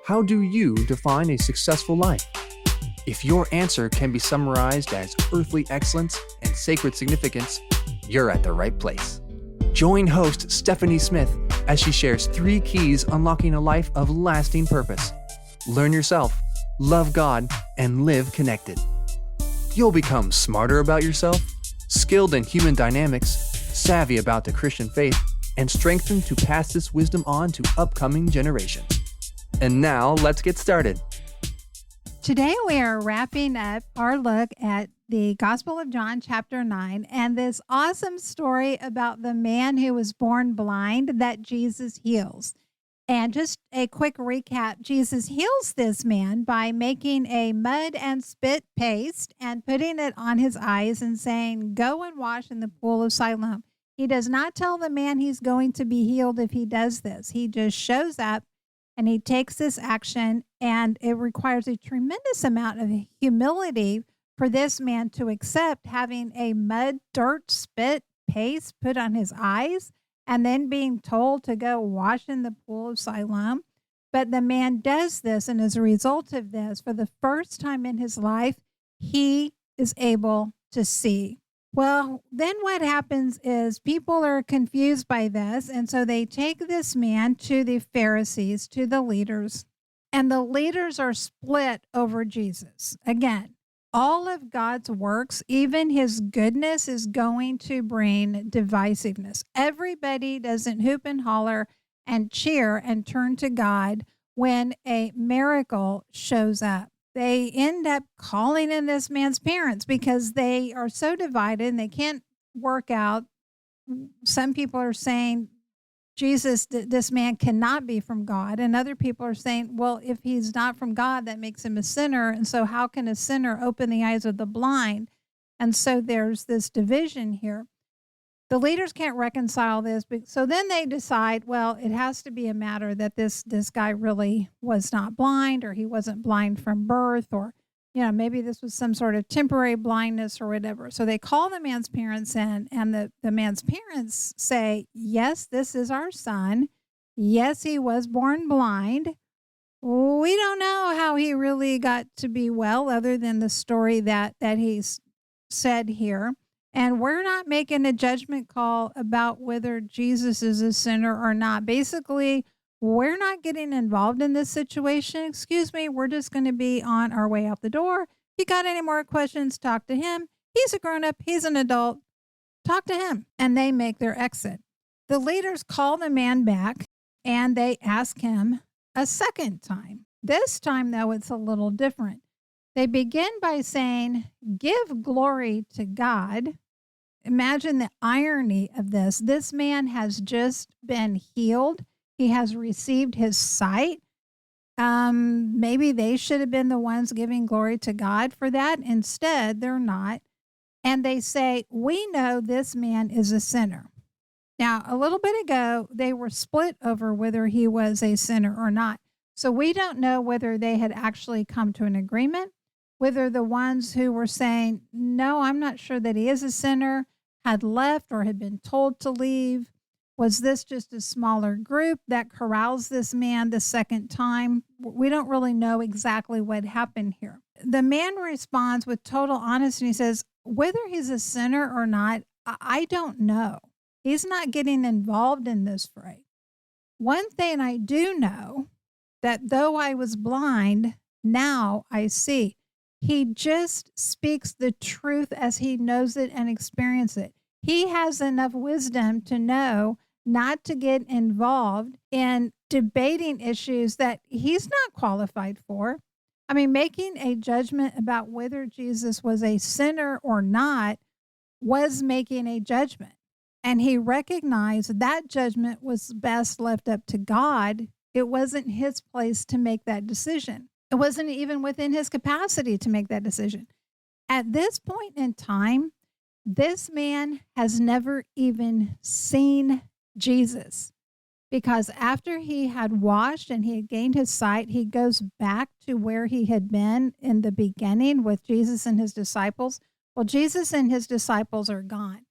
How do you define a successful life? If your answer can be summarized as earthly excellence and sacred significance, you're at the right place. Join host Stephanie Smith as she shares 3 keys unlocking a life of lasting purpose. Learn yourself, love God, and live connected. You'll become smarter about yourself, skilled in human dynamics, savvy about the Christian faith, and strengthened to pass this wisdom on to upcoming generations. And now, let's get started. Today we are wrapping up our look at the Gospel of John, chapter 9, and this awesome story about the man who was born blind that Jesus heals. And just a quick recap, Jesus heals this man by making a mud and spit paste and putting it on his eyes and saying, "Go and wash in the pool of Siloam." He does not tell the man he's going to be healed if he does this. He just shows up and he takes this action, and it requires a tremendous amount of humility for this man to accept having a mud, dirt, spit paste put on his eyes and then being told to go wash in the pool of Siloam. But the man does this, and as a result of this, for the first time in his life, he is able to see. Well, then what happens is people are confused by this, and so they take this man to the Pharisees, to the leaders, and the leaders are split over Jesus. Again, all of God's works, even his goodness, is going to bring divisiveness. Everybody doesn't hoop and holler and cheer and turn to God when a miracle shows up. They end up calling in this man's parents because they are so divided and they can't work out. Some people are saying, Jesus, this man cannot be from God. And other people are saying, well, if he's not from God, that makes him a sinner. And so how can a sinner open the eyes of the blind? And so there's this division here. The leaders can't reconcile this. So then they decide, well, it has to be a matter that this guy really was not blind, or he wasn't blind from birth, or, maybe this was some sort of temporary blindness or whatever. So they call the man's parents in, and the man's parents say, yes, this is our son. Yes, he was born blind. We don't know how he really got to be well, other than the story that he's said here. And we're not making a judgment call about whether Jesus is a sinner or not. Basically, we're not getting involved in this situation. Excuse me, we're just going to be on our way out the door. If you got any more questions, talk to him. He's a grown-up. He's an adult. Talk to him. And they make their exit. The leaders call the man back, and they ask him a second time. This time, though, it's a little different. They begin by saying, give glory to God. Imagine the irony of this. This man has just been healed. He has received his sight. Maybe they should have been the ones giving glory to God for that. Instead, they're not. And they say, we know this man is a sinner. Now, a little bit ago, they were split over whether he was a sinner or not. So we don't know whether they had actually come to an agreement, whether the ones who were saying, no, I'm not sure that he is a sinner, had left or had been told to leave. Was this just a smaller group that corrals this man the second time? We don't really know exactly what happened here. The man responds with total honesty. He says, whether he's a sinner or not, I don't know. He's not getting involved in this fray. One thing I do know, that though I was blind, now I see. He just speaks the truth as he knows it and experiences it. He has enough wisdom to know not to get involved in debating issues that he's not qualified for. I mean, making a judgment about whether Jesus was a sinner or not was making a judgment. And he recognized that judgment was best left up to God. It wasn't his place to make that decision. It wasn't even within his capacity to make that decision. At this point in time, this man has never even seen Jesus, because after he had washed and he had gained his sight, he goes back to where he had been in the beginning with Jesus and his disciples. Well, Jesus and his disciples are gone.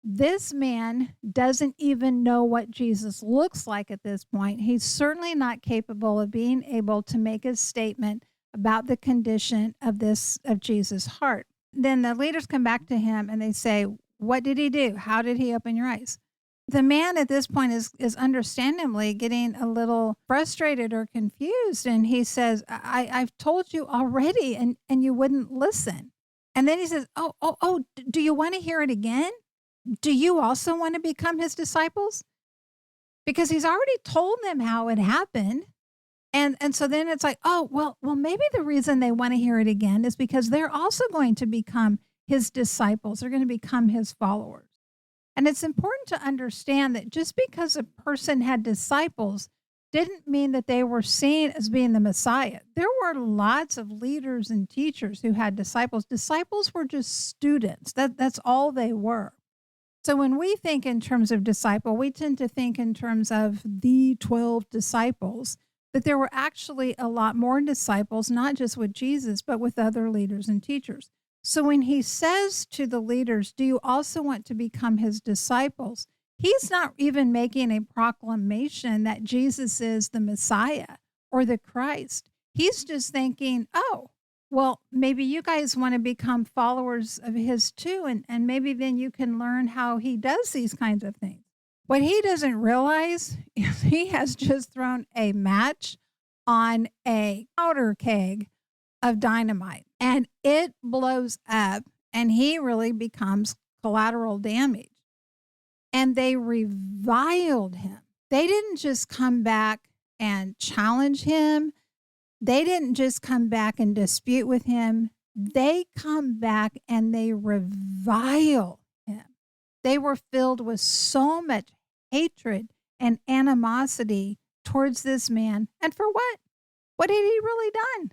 This man doesn't even know what Jesus looks like at this point. He's certainly not capable of being able to make a statement about the condition of Jesus' heart. Then the leaders come back to him and they say, "What did he do? How did he open your eyes?" The man at this point is understandably getting a little frustrated or confused. And he says, I've told you already, and you wouldn't listen. And then he says, do you want to hear it again? Do you also want to become his disciples? Because he's already told them how it happened. And so then it's like, well, maybe the reason they want to hear it again is because they're also going to become his disciples. They're going to become his followers. And it's important to understand that just because a person had disciples didn't mean that they were seen as being the Messiah. There were lots of leaders and teachers who had disciples. Disciples were just students. That's all they were. So when we think in terms of disciple, we tend to think in terms of the 12 disciples, but there were actually a lot more disciples, not just with Jesus, but with other leaders and teachers. So when he says to the leaders, do you also want to become his disciples? He's not even making a proclamation that Jesus is the Messiah or the Christ. He's just thinking, well, maybe you guys want to become followers of his too, and maybe then you can learn how he does these kinds of things. What he doesn't realize is he has just thrown a match on a powder keg of dynamite, and it blows up, and he really becomes collateral damage. And they reviled him. They didn't just come back and challenge him. They didn't just come back and dispute with him. They come back and they revile him. They were filled with so much hatred and animosity towards this man. And for what? What had he really done?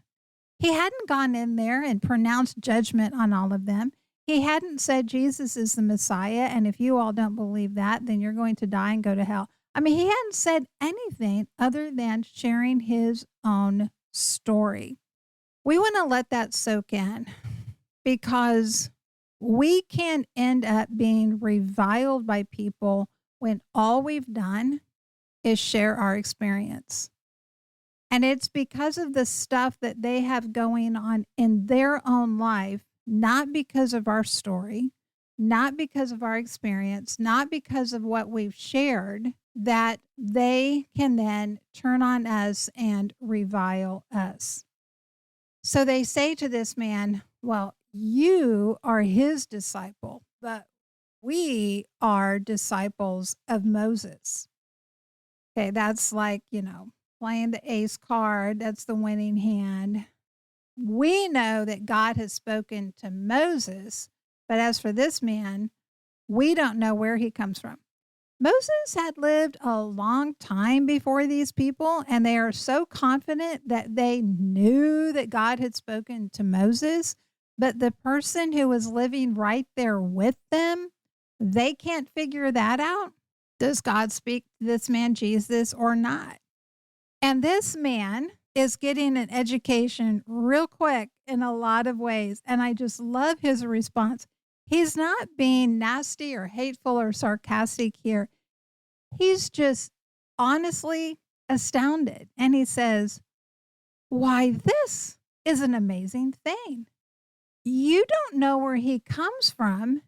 He hadn't gone in there and pronounced judgment on all of them. He hadn't said Jesus is the Messiah, and if you all don't believe that, then you're going to die and go to hell. I mean, he hadn't said anything other than sharing his own story. We want to let that soak in because we can end up being reviled by people when all we've done is share our experience. And it's because of the stuff that they have going on in their own life, not because of our story, not because of our experience, not because of what we've shared, that they can then turn on us and revile us. So they say to this man, well, you are his disciple, but we are disciples of Moses. Okay, that's like, playing the ace card. That's the winning hand. We know that God has spoken to Moses, but as for this man, we don't know where he comes from. Moses had lived a long time before these people, and they are so confident that they knew that God had spoken to Moses, but the person who was living right there with them, they can't figure that out. Does God speak to this man Jesus or not? And this man is getting an education real quick in a lot of ways. And I just love his response. He's not being nasty or hateful or sarcastic here. He's just honestly astounded. And he says, why, this is an amazing thing. You don't know where he comes from.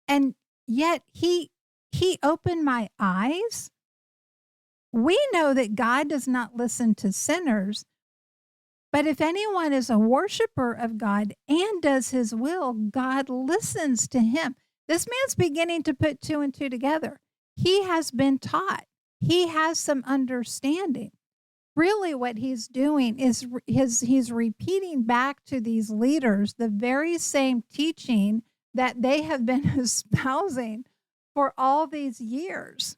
And yet he opened my eyes. We know that God does not listen to sinners, but if anyone is a worshiper of God and does his will, God listens to him. This man's beginning to put two and two together. He has been taught. He has some understanding. Really what he's doing is he's repeating back to these leaders the very same teaching that they have been espousing for all these years.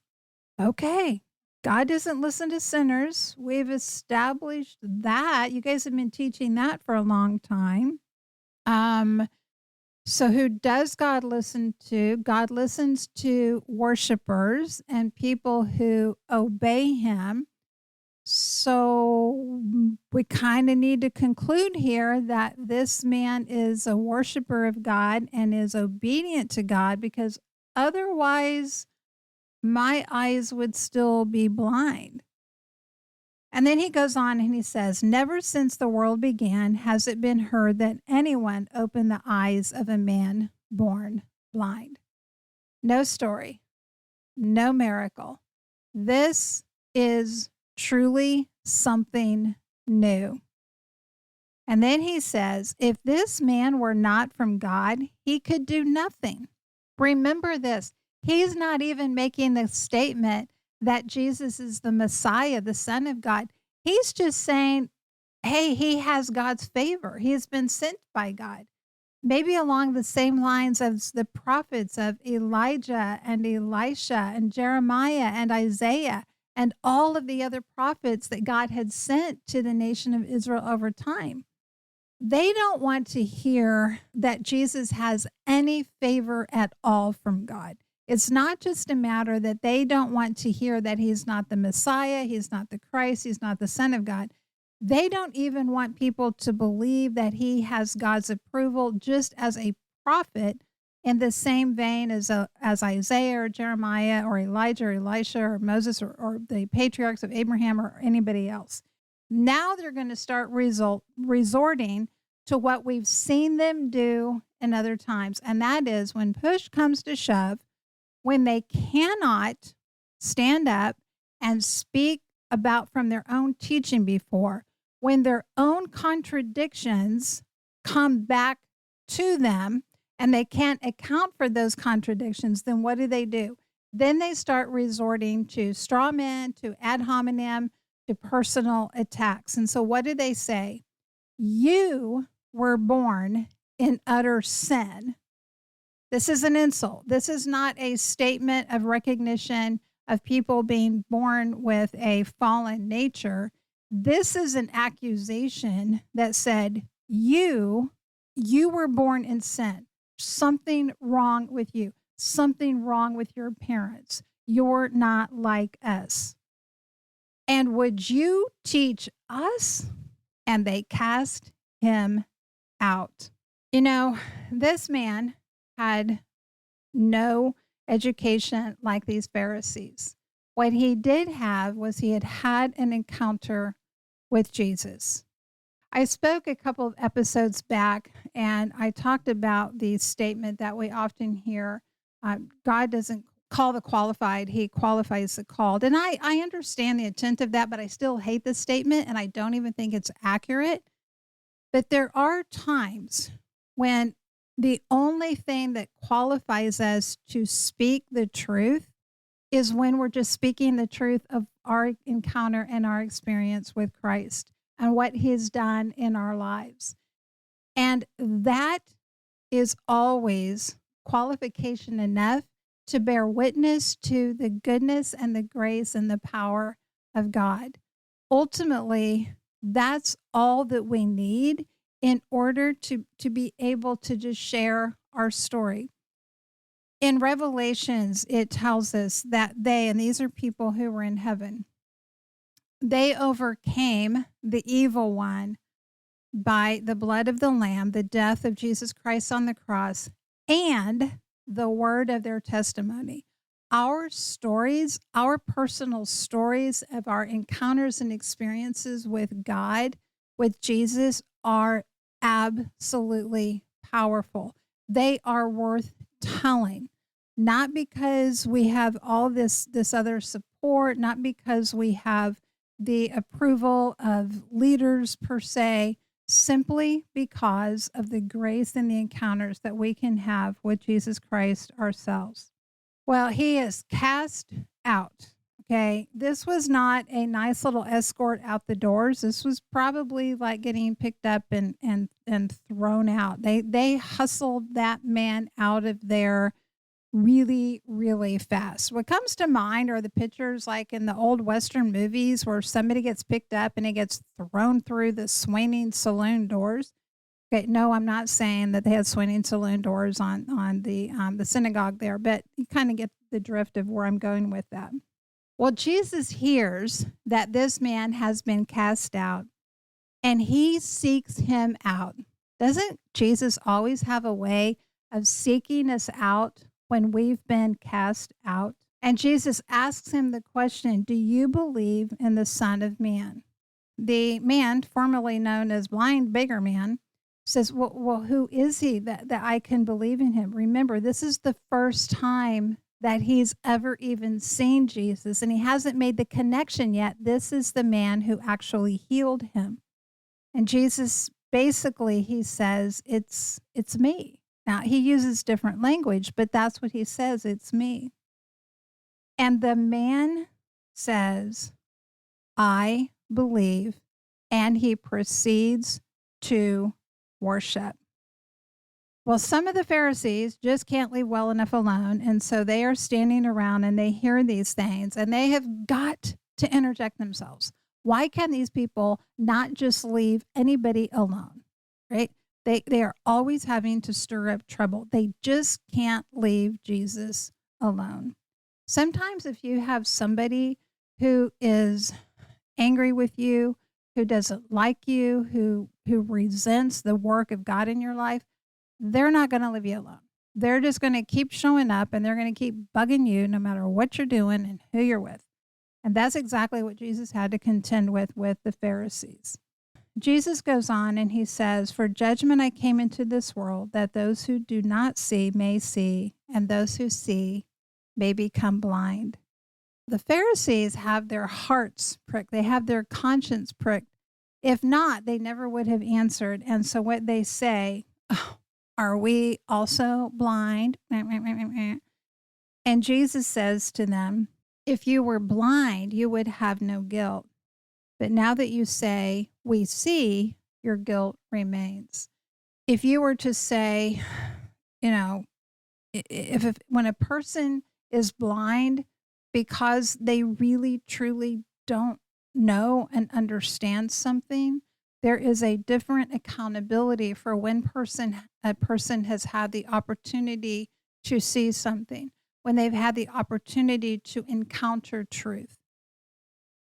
Okay. God doesn't listen to sinners. We've established that. You guys have been teaching that for a long time. So who does God listen to? God listens to worshipers and people who obey him. So we kind of need to conclude here that this man is a worshiper of God and is obedient to God, because Otherwise, my eyes would still be blind. And then he goes on and he says, never since the world began has it been heard that anyone opened the eyes of a man born blind. No story, no miracle. This is truly something new. And then he says, if this man were not from God, he could do nothing. Remember this. He's not even making the statement that Jesus is the Messiah, the Son of God. He's just saying, hey, he has God's favor. He has been sent by God. Maybe along the same lines as the prophets of Elijah and Elisha and Jeremiah and Isaiah and all of the other prophets that God had sent to the nation of Israel over time. They don't want to hear that Jesus has any favor at all from God. It's not just a matter that they don't want to hear that he's not the Messiah, he's not the Christ, he's not the Son of God. They don't even want people to believe that he has God's approval just as a prophet in the same vein as Isaiah or Jeremiah or Elijah or Elisha or Moses or the patriarchs of Abraham or anybody else. Now they're going to start resorting to what we've seen them do in other times, and that is when push comes to shove, when they cannot stand up and speak about from their own teaching before, when their own contradictions come back to them and they can't account for those contradictions, then what do? Then they start resorting to straw men, to ad hominem, to personal attacks. And so what do they say? You were born in utter sin. This is an insult. This is not a statement of recognition of people being born with a fallen nature. This is an accusation that said, you were born in sin. Something wrong with you. Something wrong with your parents. You're not like us. And would you teach us? And they cast him out. You know, this man had no education like these Pharisees. What he did have was he had had an encounter with Jesus. I spoke a couple of episodes back and I talked about the statement that we often hear, God doesn't call the qualified, he qualifies the called. And I understand the intent of that, but I still hate the statement and I don't even think it's accurate. But there are times when the only thing that qualifies us to speak the truth is when we're just speaking the truth of our encounter and our experience with Christ and what he's done in our lives. And that is always qualification enough to bear witness to the goodness and the grace and the power of God. Ultimately, that's all that we need in order to be able to just share our story. In Revelations, it tells us that and these are people who were in heaven, they overcame the evil one by the blood of the Lamb, the death of Jesus Christ on the cross, and the word of their testimony. Our stories, our personal stories of our encounters and experiences with God, with Jesus, are absolutely powerful. They are worth telling, not because we have all this other support, not because we have the approval of leaders per se, simply because of the grace and the encounters that we can have with Jesus Christ ourselves. Well, he is cast out. Okay, this was not a nice little escort out the doors. This was probably like getting picked up and thrown out. They hustled that man out of there really, really fast. What comes to mind are the pictures like in the old Western movies where somebody gets picked up and it gets thrown through the swinging saloon doors. Okay, no, I'm not saying that they had swinging saloon doors on the synagogue there, but you kind of get the drift of where I'm going with that. Well, Jesus hears that this man has been cast out, and he seeks him out. Doesn't Jesus always have a way of seeking us out when we've been cast out? And Jesus asks him the question, do you believe in the Son of Man? The man, formerly known as blind beggar man, says, well, who is he that I can believe in him? Remember, this is the first time that he's ever even seen Jesus, and he hasn't made the connection yet. This is the man who actually healed him. And Jesus, basically, he says, it's me. Now, he uses different language, but that's what he says, it's me. And the man says, I believe, and he proceeds to worship. Well, some of the Pharisees just can't leave well enough alone, and so they are standing around and they hear these things, and they have got to interject themselves. Why can these people not just leave anybody alone, right? They are always having to stir up trouble. They just can't leave Jesus alone. Sometimes if you have somebody who is angry with you, who doesn't like you, who resents the work of God in your life, they're not going to leave you alone. They're just going to keep showing up, and they're going to keep bugging you no matter what you're doing and who you're with. And that's exactly what Jesus had to contend with the Pharisees. Jesus goes on and he says, for judgment I came into this world, that those who do not see may see, and those who see may become blind. The Pharisees have their hearts pricked. They have their conscience pricked. If not, they never would have answered. And so what they say, oh, are we also blind? And Jesus says to them, if you were blind, you would have no guilt. But now that you say, we see, your guilt remains. If you were to say, if when a person is blind because they really, truly don't know and understand something, there is a different accountability for when a person has had the opportunity to see something, when they've had the opportunity to encounter truth.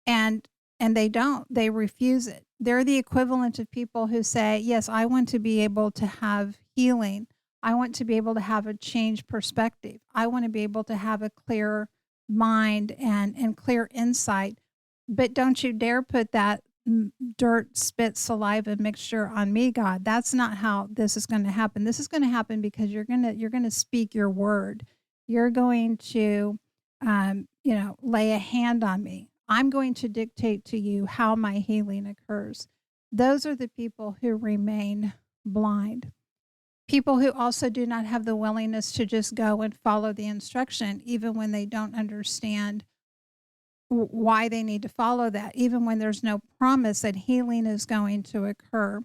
And they don't. They refuse it. They're the equivalent of people who say, yes, I want to be able to have healing. I want to be able to have a changed perspective. I want to be able to have a clear mind and clear insight. But don't you dare put that dirt, spit, saliva mixture on me, God. That's not how this is going to happen. This is going to happen because you're going to speak your word. You're going to, lay a hand on me. I'm going to dictate to you how my healing occurs. Those are the people who remain blind. People who also do not have the willingness to just go and follow the instruction, even when they don't understand why they need to follow that, even when there's no promise that healing is going to occur.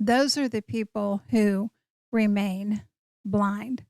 Those are the people who remain blind.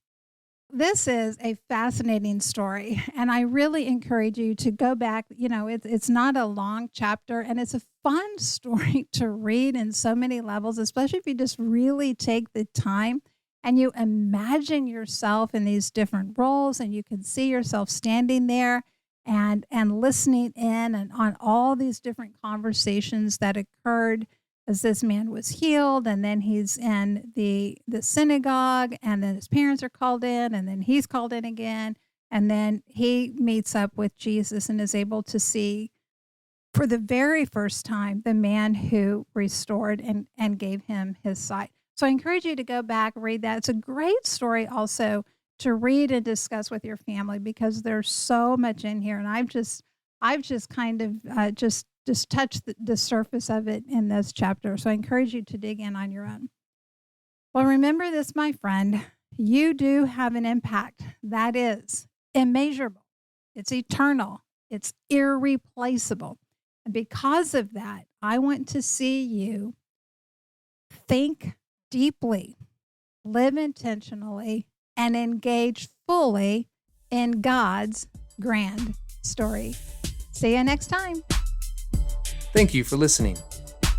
This is a fascinating story, and I really encourage you to go back. It's not a long chapter, and it's a fun story to read in so many levels, especially if you just really take the time and you imagine yourself in these different roles, and you can see yourself standing there and listening in and on all these different conversations that occurred as this man was healed, and then he's in the synagogue, and then his parents are called in, and then he's called in again, and then he meets up with Jesus and is able to see for the very first time the man who restored and gave him his sight. So I encourage you to go back, read that. It's a great story also to read and discuss with your family, because there's so much in here, and I've just kind of just touch the surface of it in this chapter. So I encourage you to dig in on your own. Well, remember this, my friend, you do have an impact that is immeasurable. It's eternal. It's irreplaceable. And because of that, I want to see you think deeply, live intentionally, and engage fully in God's grand story. See you next time. Thank you for listening.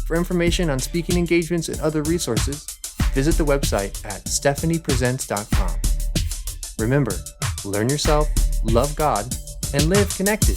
For information on speaking engagements and other resources, visit the website at stephaniepresents.com. Remember, learn yourself, love God, and live connected.